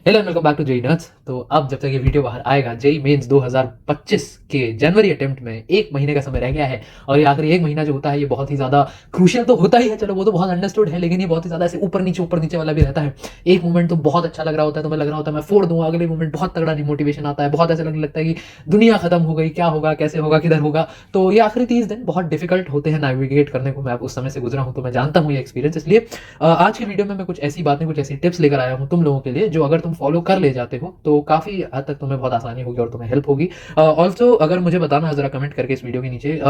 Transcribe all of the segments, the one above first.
Hello welcome back to JEE nerds. तो अब जब तक ये वीडियो बाहर आएगा जेई मेंस 2025 के जनवरी अटेम्प्ट में 1 महीने का समय रह गया है। और ये आखिरी 1 महीना जो होता है ये बहुत ही ज़्यादा क्रूशियल तो होता ही है, चलो वो तो बहुत अंडरस्टूड है, लेकिन ये बहुत ही ज़्यादा ऐसे ऊपर नीचे वाला भी रहता है। एक मोमेंट तो बहुत अच्छा लग रहा होता है, तो मैं लग रहा होता है मैं फोड़ दूँ, अगले मोमेंट बहुत तगड़ा डिमोटिवेशन आता है, बहुत ऐसा लगने लगता है कि दुनिया खत्म हो गई, क्या होगा, कैसे होगा, किधर होगा। तो ये आखिरी 30 दिन बहुत डिफिकल्ट होते हैं नेविगेट करने को। मैं उस समय से गुजरा हूँ तो मैं जानता हूँ ये एक्सपीरियंस। इसलिए आज की वीडियो में मैं कुछ ऐसी बातें, कुछ ऐसी टिप्स लेकर आया हूँ तुम लोगों के लिए, जो अगर तुम फॉलो कर ले जाते हो तो काफ़ी हद तक तुम्हें बहुत आसानी होगी और तुम्हें हेल्प होगी। ऑल्सो अगर मुझे बताना है ज़रा कमेंट करके इस वीडियो के नीचे,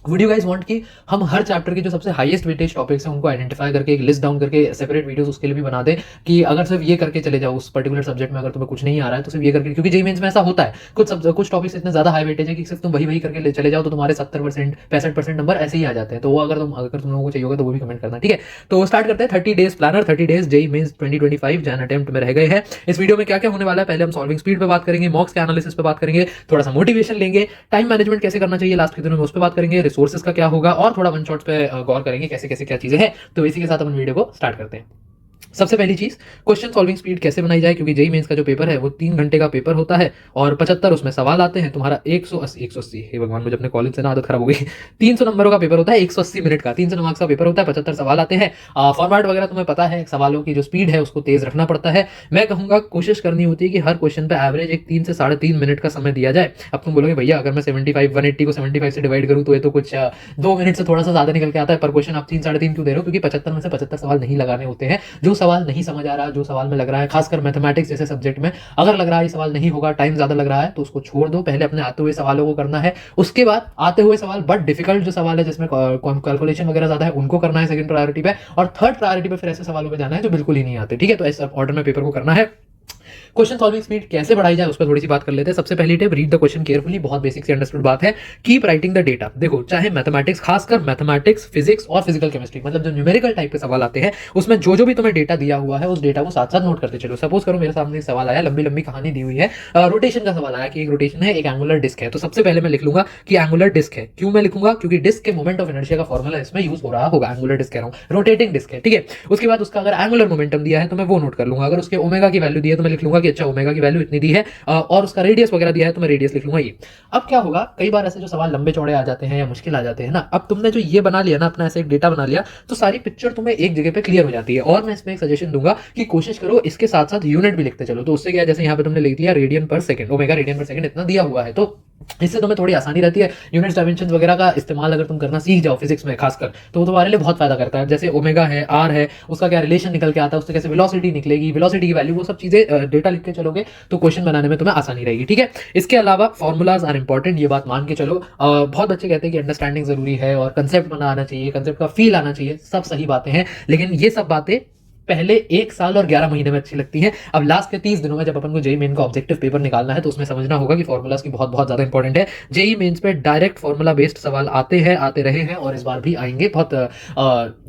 वुड यू गाइस वांट कि हम हर चैप्टर के जो सबसे हाईएस्ट वेटेज टॉपिक्स हैं उनको आइडेंटिफाई करके एक लिस्ट डाउन करके सेपरेट वीडियोस उसके लिए भी बना दें, कि अगर सिर्फ ये करके चले जाओ उस पर्टिकुलर सब्जेक्ट में, अगर तुम्हें कुछ नहीं आ रहा है तो सिर्फ ये करके, क्योंकि जेई मेंस में ऐसा होता है कुछ टॉपिक्स इतने ज्यादा हाई वेटेज है कि सिर्फ तुम वही वही करके चले जाओ तो तुम्हारे 70% 65% नंबर ऐसे ही आ जाते हैं। तो वो अगर तुम लोगों को चाहिए होगा तो वो भी कमेंट करना, ठीक है। तो स्टार्ट करते हैं 30 days planner. 30 days JEE Mains 2025 Jan attempt में रह गए हैं। इस वीडियो में क्या क्या होने वाला है, पहले हम सॉल्विंग स्पीड पे बात करेंगे, मॉक्स के एनालिसिस पे बात करेंगे, थोड़ा सा मोटिवेशन लेंगे, टाइम मैनेजमेंट कैसे करना चाहिए लास्ट के दिनों में उस पर बात करेंगे, रिसोर्सेज का क्या होगा, और थोड़ा वन शॉट्स पे गौर करेंगे कैसे कैसे क्या चीजें हैं। तो इसी के साथ अपन वीडियो को स्टार्ट करते हैं। सबसे पहली चीज, क्वेश्चन सॉल्विंग स्पीड कैसे बनाई जाए, क्योंकि जेई मेंस का जो पेपर है वो 3 घंटे का पेपर होता है और 75 उसमें सवाल आते हैं। तुम्हारा 180 हे भगवान, मुझे अपने कॉलेज से ना आदत खराब हो गई 300 नंबरों का पेपर होता है, 180 मिनट का, 300 मार्क्स का पेपर होता है, 75 सवाल आते हैं। फॉर्मेट वगैरह तुम्हें पता है, सवालों की जो स्पीड है उसको तेज रखना पड़ता है। मैं कहूंगा कोशिश करनी होती है कि हर क्वेश्चन पे एवरेज एक 3 से 3.5 मिनट का समय दिया जाए। अब तुम बोलोगे भैया अगर मैं 180 को 75 से डिवाइड करूँ तो ये तो कुछ 2 मिनट से थोड़ा सा ज्यादा निकल के आता है पर क्वेश्चन। आप 3 3.5 क्यों दे रहे हो, क्योंकि 75 में से 75 सवाल नहीं लगाने होते हैं। जो सवाल नहीं समझ आ रहा, जो सवाल में लग रहा है, खासकर मैथमेटिक्स जैसे सब्जेक्ट में अगर लग रहा है ये सवाल नहीं होगा, टाइम ज्यादा लग रहा है, तो उसको छोड़ दो। पहले अपने आते हुए सवालों को करना है, उसके बाद आते हुए सवाल बट डिफिकल्ट जो सवाल है जिसमें कैलकुलेशन वगैरह ज्यादा है उनको करना है सेकंड प्रायोरिटी पे, और थर्ड प्रायोरिटी पे फिर ऐसे सवालों पे जाना है जो बिल्कुल ही नहीं आते, ठीक है। तो इस ऑर्डर में पेपर को करना है। क्वेश्चन सॉल्विंग स्पीड कैसे बढ़ाई जाए उस पर थोड़ी सी बात कर लेते हैं। सबसे पहली tip, read the question carefully. बहुत बेसिक से अंडरस्टूड बात है। Keep writing the data. देखो चाहे मैथमेटिक्स, खासकर मैथमेटिक्स, फिजिक्स और फिजिकल केमिस्ट्री, मतलब जो न्यूमेरिकल टाइप के सवाल आते हैं उसमें जो भी तुम्हें डेटा दिया हुआ है उस डेटा को साथ साथ नोट करते चलो। सपोज करो मेरे सामने एक सवाल आया, लंबी लंबी कहानी दी हुई है, रोटेशन का सवाल आया कि एक रोटेशन है, एक एंगुलर डिस्क है। तो सबसे पहले मैं लिख लूंगा कि एंगुलर डिस्क है। क्यों मैं लिखूंगा, क्योंकि डिस्क के मोमेंट ऑफ इनर्शिया का फॉर्मूला इसमें यूज हो रहा होगा। एंगुलर डिस्क कह रहा हूं, रोटेटिंग डिस्क है, ठीक है। उसके बाद उसका अगर एंगुलर मोमेंटम दिया है तो मैं वो नोट कर लूंगा। अगर उसके ओमेगा की वैल्यू दी है तो मैं लिख लूंगा कि अच्छा ओमेगा की वैल्यू इतनी दी है, और उसका रेडियस वगैरह दिया है तो मैं रेडियस लिख लूंगा ये। अब क्या होगा, कई बार ऐसे जो सवाल लंबे चौड़े आ जाते हैं या मुश्किल आ जाते हैं ना, अब तुमने जो ये बना लिया ना अपना ऐसे एक डेटा बना लिया, तो सारी पिक्चर तुम्हें एक जगह पे क्लियर हो जाती है। और मैं इसमें एक सजेशन दूंगा कि कोशिश करो इसके साथ साथ यूनिट भी लिखते चलो। तो उससे क्या है, जैसे यहाँ पे तुमने लिख दिया रेडियन पर सेकंड, ओमेगा रेडियन पर सेकंड इतना दिया हुआ है, तो इससे तुम्हें थोड़ी आसानी रहती है। यूनिट्स, डायमेंशंस वगैरह का इस्तेमाल अगर तुम करना सीख जाओ फिजिक्स में खासकर, तो वो तुम्हारे लिए बहुत फायदा करता है। जैसे ओमेगा है, आर है, उसका क्या रिलेशन निकल के आता है, उससे कैसे वेलोसिटी निकलेगी, वेलोसिटी की वैल्यू, वो सब चीजें डेटा लिख के चलोगे तो क्वेश्चन बनाने में तुम्हें आसानी रहेगी, ठीक है। इसके अलावा फॉर्मूलाज आर इंपॉर्टेंट, ये बात मान के चलो। बहुत बच्चे कहते हैं कि अंडरस्टैंडिंग जरूरी है और कंसेप्ट बना आना चाहिए, कंसेप्ट का फील आना चाहिए, सब सही बातें हैं, लेकिन ये सब बातें पहले 1 साल और 11 महीने में अच्छी लगती हैं। अब लास्ट के 30 दिनों में जब अपन को जेई मेन का ऑब्जेक्टिव पेपर निकालना है तो उसमें समझना होगा कि फॉर्मूलाज की बहुत बहुत ज्यादा इंपॉर्टेंट है। जेई मेन्स पे डायरेक्ट फॉर्मूला बेस्ड सवाल आते हैं, आते रहे हैं और इस बार भी आएंगे। बहुत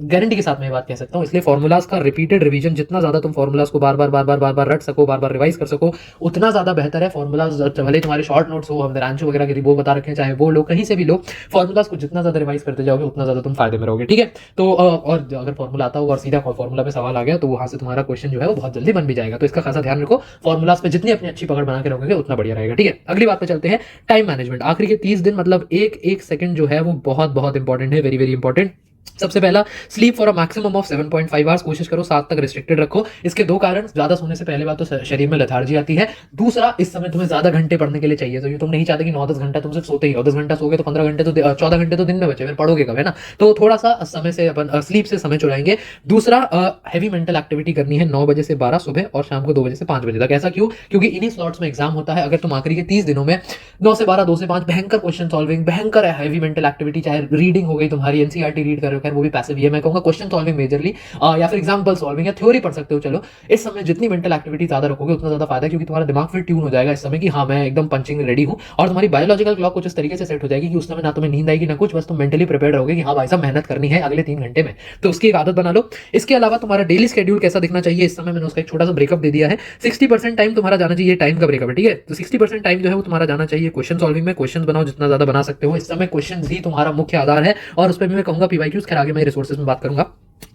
गारंटी के साथ मैं बात कह सकता हूँ। इसलिए फॉर्मूलाज का रिपीटेड रिवीजन, जितना ज्यादा तुम फॉर्मूलाज को बार बार रट सको, बार बार रिवाइज कर सको, उतना ज्यादा बेहतर है। फॉर्मूलाज भले तुम्हारे शॉर्ट नोट्स हो, हम रांचो वगैरह के रिबो बता रखे हैं, चाहे वो लोग कहीं से भी लो, फॉर्मूलाज को जितना ज्यादा रिवाइज करते जाओगे उतना ज्यादा तुम फायदे में रहोगे, ठीक है। तो और अगर फॉर्मूला आता होगा और सीधा फॉर्मूला पे सवाल आ गया तो वहां से तुम्हारा क्वेश्चन जो है वो बहुत जल्दी बन भी जाएगा। तो इसका खासा ध्यान रखो, फॉर्मूलाज पे जितनी अपनी अच्छी पकड़ बना के रखोगे उतना बढ़िया रहेगा, ठीक है। अगली बात पे चलते हैं, टाइम मैनेजमेंट। आखिरी के 30 दिन मतलब एक एक सेकंड जो है वो बहुत बहुत इंपॉर्टेंट है, वेरी वेरी इंपॉर्टेंट। सबसे पहला, sleep for a maximum of 7.5 hours. कोशिश करो 7 तक रिस्ट्रिक्टेड रखो। इसके दो कारण, ज्यादा सोने से पहले बात तो शरीर में लेथार्जी आती है, दूसरा इस समय तुम्हें ज्यादा घंटे पढ़ने के लिए चाहिए। तो ये तुम नहीं चाहते कि 9-10 घंटा तुम सिर्फ सोते ही हो। 10 घंटा सोगे तो 15 घंटे तो 14 घंटे तो दिन में बचे, फिर पढ़ोगे कब, है ना। तो थोड़ा सा समय से अपन स्लीप से समय चुराएंगे। दूसरा, हैवी मेंटल एक्टिविटी करनी है 9 बजे से 12 सुबह और शाम को 2 बजे से 5 बजे तक। ऐसा क्यों, क्योंकि इन्हीं स्लॉट्स में एग्जाम होता है। अगर तुम आखिरी के 30 दिनों में 9 से 12, 2 से 5 भयंकर क्वेश्चन सॉल्विंग, भयंकर हैवी मेंटल एक्टिविटी, चाहे रीडिंग हो गई तुम्हारी, एनसीईआरटी रीड कर रहे हो, खैर वो भी पैसिव है, मैं कहूंगा क्वेश्चन सॉल्विंग मेजरली, या फिर एग्जांपल सॉल्विंग या थ्योरी पढ़ सकते हो। चलो इस समय जितनी मेंटल एक्टिविटी ज्यादा रखोगे उतना ज्यादा फायदा है, क्योंकि तुम्हारा दिमाग फिर ट्यून हो जाएगा इस समय कि हाँ मैं एकदम पंचिंग रेडी हूँ, और तुम्हारी बायोलॉजिकल क्लॉक कुछ इस तरीके से सेट हो जाएगी कि उस समय ना तुम्हें नींद आएगी ना कुछ, बस तुम मेंटली प्रिपेयर रहोगे कि हाँ भाई साहब मेहनत करनी है अगले 3 घंटे में। तो उसकी एक आदत बना लो। इसके अलावा तुम्हारा डेली शेड्यूल कैसा दिखना चाहिए, इस समय मैंने उसका एक छोटा सा ब्रेकअप दे दिया है। 60% टाइम तुम्हारा जाना चाहिए, टाइम का ब्रेकअप है, ठीक है। तो 60% टाइम जो है वो तुम्हारा जाना चाहिए क्वेश्चन सॉल्विंग में। क्वेश्चन बनाओ जितना ज्यादा बना सकते हो, इस समय क्वेश्चन ही तुम्हारा मुख्य आधार है, और उस पर भी मैं कहूंगा पीवाईक्यूज, खैर आगे मैं रिसोर्सेज में बात करूंगा।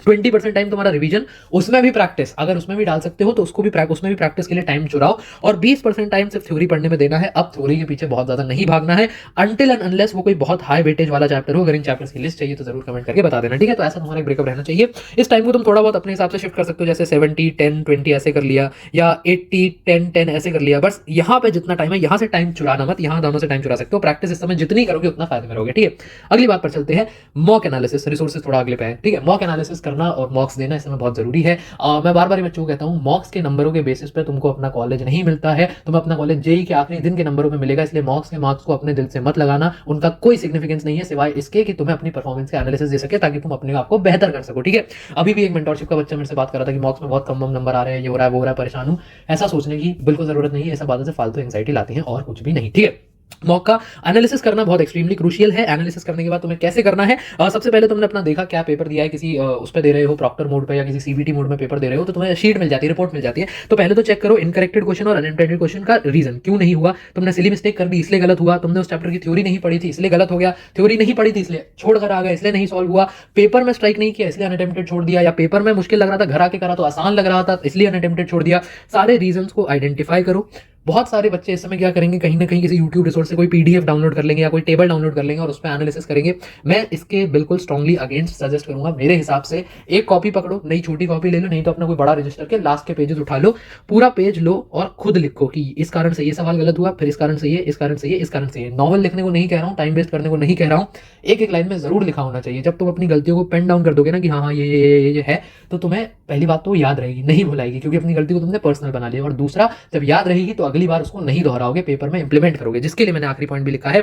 20% टाइम तुम्हारा रिवीजन, उसमें भी प्रैक्टिस, अगर उसमें भी डाल सकते हो तो उसमें भी प्रैक्टिस के लिए टाइम चुराओ, और 20% टाइम सिर्फ थ्योरी पढ़ने में देना है। अब थ्योरी के पीछे बहुत ज्यादा नहीं भागना है अनटिल एंड अनलेस वो कोई बहुत हाई वेटेज वाला चैप्टर हो। अगर इन चैप्टर्स की लिस्ट चाहिए तो जरूर कमेंट करके बता देना, ठीक है। तो ऐसा तुम्हारा एक ब्रेकअप रहना चाहिए। इस टाइम को तुम थोड़ा बहुत अपने हिसाब से शिफ्ट कर सकते हो, जैसे 70-10-20 ऐसे कर लिया, या 80-10-10 ऐसे कर लिया। बस यहाँ पे जितना टाइम है, यहाँ से टाइम चुराना मत, यहाँ दोनों से टाइम चुरा सकते हो। प्रैक्टिस इस समय जितनी करोगे उतना फायदे में रहोगे, ठीक है। अगली बात पर चलते हैं, मॉक एनालिसिस, रिसोर्सेज थोड़ा अगले पे है, ठीक है। मॉक एनालिसिस करना और मॉक्स देना इस समय बहुत जरूरी है। मैं बार बार बच्चों को कहता हूं, मॉक्स के नंबरों के बेसिस पे तुमको अपना कॉलेज नहीं मिलता है, तुम्हें अपना कॉलेज जेई के आखिरी दिन के नंबरों पे मिलेगा। इसलिए मॉक्स के मार्क्स को अपने दिल से मत लगाना, उनका कोई सिग्निफिकेंस नहीं है सिवाय इसके कि तुम्हें अपनी परफॉर्मेंस के एनालिसिस दे सके, ताकि तुम अपने आप को बेहतर कर सको, ठीक है। अभी भी एक मेंटरशिप का बच्चा मेरे से बात कर रहा था कि मॉक्स में बहुत कम नंबर आ रहे हैं, ये हो रहा है वो हो रहा है, परेशान हूं। ऐसा सोचने की बिल्कुल जरूरत नहीं है, ऐसा बातों से फालतू एंग्जाइटी लाती है और कुछ भी नहीं, ठीक है। मॉक का एनालिसिस करना बहुत एक्सट्रीमली क्रूशियल है। एनालिसिस करने के बाद तुम्हें कैसे करना है, सबसे पहले तुमने अपना देखा क्या पेपर दिया है, किसी उस पर दे रहे हो प्रॉक्टर मोड पे या किसी सीबीटी मोड में पेपर दे रहे हो, तो तुम्हें शीट मिल जाती है, रिपोर्ट मिल जाती है। तो पहले तो चेक करो इनकरेक्टेड क्वेश्चन और अनइंटेंडेड क्वेश्चन का रीजन क्यों नहीं हुआ। तुमने सिली मिस्टेक कर दी इसलिए गलत हुआ, तुमने उस चैप्टर की थ्योरी नहीं पढ़ी थी इसलिए गलत हो गया, थ्योरी नहीं पढ़ी थी इसलिए छोड़ कर आ गया इसलिए नहीं सॉल्व हुआ, पेपर में स्ट्राइक नहीं किया इसलिए अनअटेम्प्टेड छोड़ दिया, या पेपर में मुश्किल लग रहा था घर आके करा तो आसान लग रहा था इसलिए अनअटेम्प्टेड छोड़ दिया। सारे रीजंस को आइडेंटिफाई करो। बहुत सारे बच्चे इस समय क्या करेंगे, कहीं ना कहीं किसी यूट्यूब रिसोर्स से कोई पीडीएफ डाउनलोड कर लेंगे या कोई टेबल डाउनलोड कर लेंगे और उस पर एनालिसिस करेंगे। मैं इसके बिल्कुल स्ट्रांगली अगेंस्ट सजेस्ट करूंगा। मेरे हिसाब से एक कॉपी पकड़ो, नई छोटी कॉपी ले लो, नहीं तो अपना कोई बड़ा रजिस्टर के लास्ट के पेजेस उठा लो, पूरा पेज लो और खुद लिखो कि इस कारण से ये सवाल गलत हुआ, फिर इस कारण से ये, इस कारण से ये, इस कारण से ये। नॉवल लिखने को नहीं कह रहा हूँ, टाइम वेस्ट करने को नहीं कह रहा हूँ, एक एक लाइन में जरूर लिखा होना चाहिए। जब तुम अपनी गलतियों को पेन डाउन कर दोगे ना कि हाँ हाँ ये है, तो तुम्हें पहली बात तो याद रहेगी, नहीं भुलाएगी, क्योंकि अपनी गलती को तुमने पर्सनल बना लिया। और दूसरा, जब याद रहेगी तो अगली बार उसको नहीं दोहराओगे, पेपर में इंप्लीमेंट करोगे। जिसके लिए मैंने आखिरी पॉइंट भी लिखा है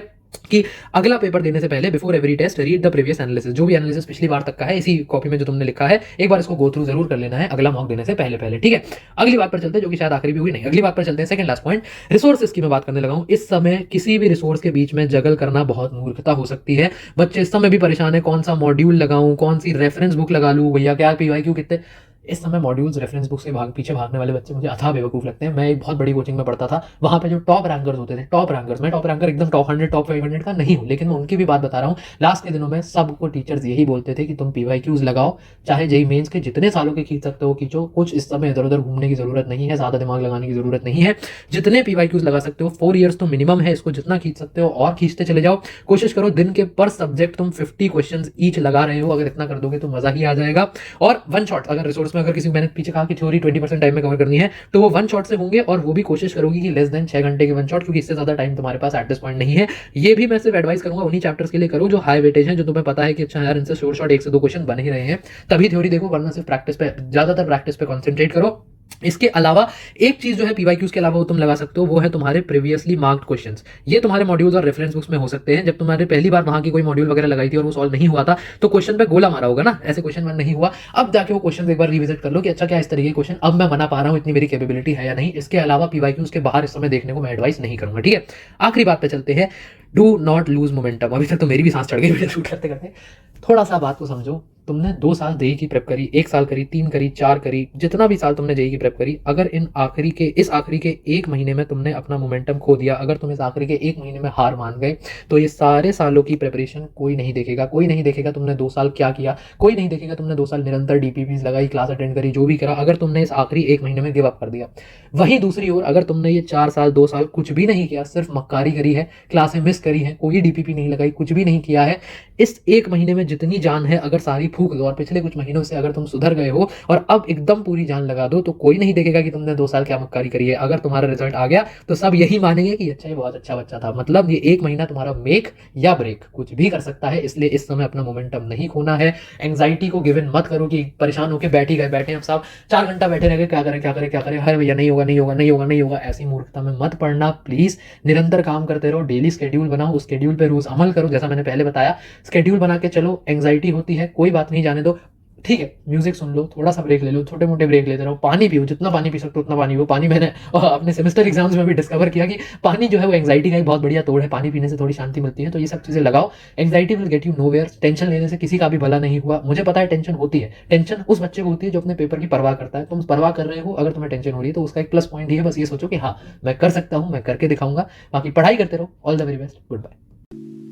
कि अगला पेपर देने से पहले before every test read the previous analysis. जो भी एनालिसिस पिछली बार तक का है इसी कॉपी में जो तुमने लिखा है, एक बार इसको गो थ्रू जरूर कर लेना है अगला मॉक देने से पहले पहले, ठीक है। अगली बात पर चलते हैं, जो कि शायद आखिरी भी हुई नहीं, अगली बात पर चलते हैं, सेकंड लास्ट पॉइंट, रिसोर्सेज की मैं बात करने लगा हूं। इस समय किसी भी रिसोर्स के बीच में जगल करना बहुत मूर्खता हो सकती है। बच्चे इस समय भी परेशान है, कौन सा मॉड्यूल लगाऊं, कौन सी रेफरेंस बुक लगा लूं, भैया क्या पीवाईक्यू कितने। इस समय मॉड्यूल्स रेफरेंस बुक से पीछे भागने वाले बच्चे मुझे अथाह बेवकूफ लगते हैं। मैं एक बहुत बड़ी कोचिंग में पढ़ता था, वहां पे जो टॉप रैंकर्स होते थे, टॉप रैंकर्स, मैं टॉप रैंकर एकदम टॉप 100 टॉप 500 का नहीं हूं, लेकिन मैं उनकी भी बात बता रहा हूँ। लास्ट के दिनों में सबको टीचर्स यही बोलते थे कि तुम पीवाईक्यूज लगाओ, चाहे जेई मेंस के जितने सालों के खींच सकते हो खींचो, कुछ इस समय इधर उधर घूमने की जरूरत नहीं है, ज्यादा दिमाग लगाने की जरूरत नहीं है। जितने पीवाईक्यूज लगा सकते हो, 4 ईयर्स तो मिनिमम है, इसको जितना खींच सकते हो और खींचते चले जाओ। कोशिश करो दिन के पर सब्जेक्ट तुम 50 क्वेश्चन ईच लगा रहे हो, अगर इतना कर दोगे तो मजा ही आ जाएगा। और वन शॉट, अगर रिसोर्स में अगर किसी मैंने पीछे कहा कि थ्योरी 20% टाइम में कवर करनी है, तो वो वन शॉट से होंगे, और वो भी कोशिश करोगी कि लेस देन 6 घंटे के वन शॉट, क्योंकि इससे ज्यादा टाइम तुम्हारे पास एट दिस पॉइंट नहीं है। ये भी मैं सिर्फ एडवाइस करूंगा उन्हीं चैप्टर्स के लिए करो जो हाई वेटेज है, जो तुम्हें पता है कि अच्छा यार इनसे शॉर्ट 1 से 2 क्वेश्चन बन ही रहे हैं, तभी थ्योरी देखो, वरना सिर्फ प्रैक्टिस पे, ज्यादातर प्रैक्टिस पे कॉन्सेंट्रेट करो। इसके अलावा एक चीज जो है पीवाईक्यूज के अलावा वो तुम लगा सकते हो, वो है तुम्हारे प्रीवियसली मार्क्ड क्वेश्चंस। ये तुम्हारे मॉड्यूल्स और रेफरेंस बुक्स में हो सकते हैं। जब तुम्हारे पहली बार वहां की कोई मॉड्यूल वगैरह लगाई थी और वो सॉल्व नहीं हुआ था, तो क्वेश्चन पे गोला मारा होगा ना, ऐसे क्वेश्चन में नहीं हुआ, अब जाके वो क्वेश्चन एक बार रिविजिट कर लो कि अच्छा क्या इस तरीके के क्वेश्चन अब मैं बना पा रहा हूँ, इतनी मेरी कैपेबिलिटी है या नहीं। इसके अलावा पीवाईक्यूज के बाहर इस समय देखने को मैं एडवाइस नहीं करूंगा, ठीक है। आखिरी बात पे चलते हैं, डू नॉट लूज मोमेंटम। अभी तक तो मेरी भी सांस चढ़ गई शूट करते करते। थोड़ा सा बात को समझो, तुमने 2 साल जेई की प्रेप करी, 1 साल करी, 3 करी, 4 करी, जितना भी साल तुमने जेई की प्रेप करी, अगर इस आखिरी के 1 महीने में तुमने अपना मोमेंटम खो दिया, अगर तुम इस आखिरी के 1 महीने में हार मान गए, तो ये सारे सालों की प्रेपरेशन कोई नहीं देखेगा। कोई नहीं देखेगा तुमने 2 साल क्या किया, कोई नहीं देखेगा तुमने 2 साल निरंतर डीपीपीज लगाई, क्लास अटेंड करी, जो भी करा, अगर तुमने इस आखिरी 1 महीने में गिव अप कर दिया। वहीं दूसरी ओर अगर तुमने ये 4 साल 2 साल कुछ भी नहीं किया, सिर्फ मक्कारी करी है, क्लासें मिस करी है, कोई डीपीपी नहीं लगाई, कुछ भी नहीं किया है, इस 1 महीने में जितनी जान है अगर सारी फूक दो, और पिछले कुछ महीनों से अगर तुम सुधर गए हो और अब एकदम पूरी जान लगा दो, तो कोई नहीं देखेगा कि तुमने 2 साल क्या मक्कारी करी है। अगर तुम्हारा रिजल्ट आ गया तो सब यही मानेंगे कि अच्छा, ये बहुत अच्छा बच्चा था। मतलब ये 1 महीना तुम्हारा मेक या ब्रेक कुछ भी कर सकता है, इसलिए इस समय अपना मोमेंटम नहीं खोना है। एंग्जाइटी को गिवन मत करो कि परेशान होकर बैठे हम सब 4 घंटा बैठे रह गए, क्या करें क्या करें क्या करें, हर भैया नहीं होगा नहीं होगा नहीं होगा नहीं होगा, ऐसी मूर्खता में मत पड़ना प्लीज। निरंतर काम करते रहो, डेली स्केड्यूल बनाओ, उस स्केड्यूल पे रोज अमल करो, जैसा मैंने पहले बताया, स्केड्यूल बना के चलो। एंग्जाइटी होती है, कोई बात नहीं, जाने दो, ठीक है। म्यूजिक सुन लो, थोड़ा सा ब्रेक ले लो, छोटे मोटे ब्रेक लेते रहो, पानी पियो, जितना पानी पी सकते हो उतना पानी पियो। पानी मैंने अपने सेमेस्टर एग्जाम्स में भी डिस्कवर किया कि पानी जो है वो एंग्जाइटी का एक बहुत बढ़िया तोड़ है, पानी पीने से थोड़ी शांति मिलती है। तो ये सब चीजें लगाओ, anxiety will get you nowhere. Tension लेने से किसी का भी भला नहीं हुआ, मुझे पता है टेंशन होती है, टेंशन उस बच्चे को होती है जो अपने पेपर की परवाह करता है। तुम परवाह कर रहे हो, अगर तुम्हें टेंशन हो रही है तो उसका एक प्लस पॉइंट ही है, बस ये सोचो कि हाँ मैं कर सकता हूँ, मैं करके दिखाऊंगा। बाकी पढ़ाई करते रहो, all the very best, good bye.